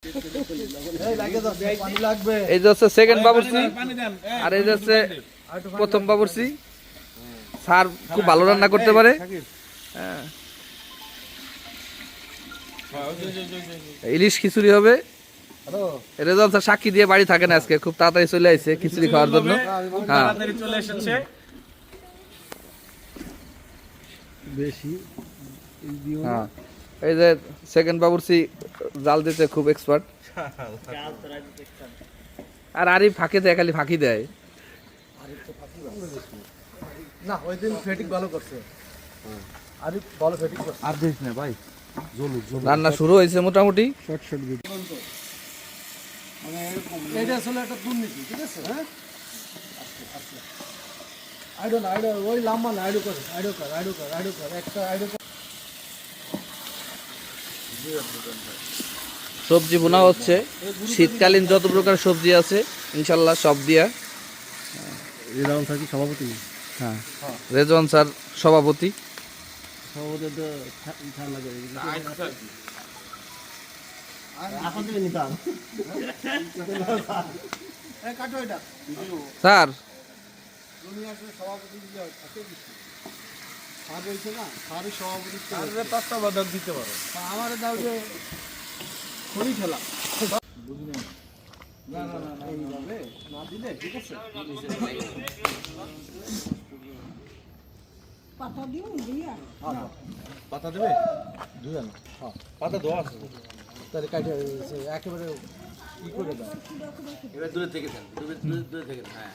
এই যে হচ্ছে সেকেন্ড বাবুর্চি আর এই যে হচ্ছে প্রথম বাবুর্চি। স্যার খুব ভালো রান্না করতে পারে। ইলিশ খিচুড়ি হবে। রেজাল্ট স্যার সাক্ষী দিয়ে বাড়ি থাকে না, আজকে খুব তাড়াতাড়ি চলে আসছে খিচুড়ি খাওয়ার জন্য। হ্যাঁ চলে এসেছে বেশি। হ্যাঁ এই যে সেকেন্ড বাবুর্চি জাল দিতে খুব এক্সপার্ট। আর আরিফ ফাঁকি দেয়, খালি ফাঁকি দেয় না। ওই দিন ফেটিং ভালো করছে, আরিফ ভালো ফেটিং করছে। আর দেখ না ভাই, রান্না শুরু হয়েছে মোটামুটি। শর্ট শর্ট ভিডিও মানে এরকম। এটা আসলে একটা দুর্নীতি, ঠিক আছে? হ্যাঁ আইডো ওই লাম্বা না, আইডো কর একটা আইডো কর। সবজি বোনা হচ্ছে, শীতকালীন যত প্রকার সবজি আছে ইনশাল্লাহ সব দিয়া। রেজাউল থাকি সভাপতি। হ্যাঁ রেজওয়ান স্যার সভাপতি। সভাপতি তো ঠান্ডা লাগে এখন থেকে নিতাম। কাটো এটা স্যার সভাপতি স্যার বলছে না, স্যারের সভাপতি তত্ত্বাবধায়ক দিতে পারো। আমার দাও যে খড়ি খেলা বুঝলি না না না এইভাবে না দিলে, ঠিক আছে? পাতা দিও দিয়া পাতা দেবে দুজন। হ্যাঁ পাতা দেওয়া আছে, তাহলে কাটে একেবারে ই করে দাও। এবার দূরে থেকে দেন, দূরে থেকে হ্যাঁ।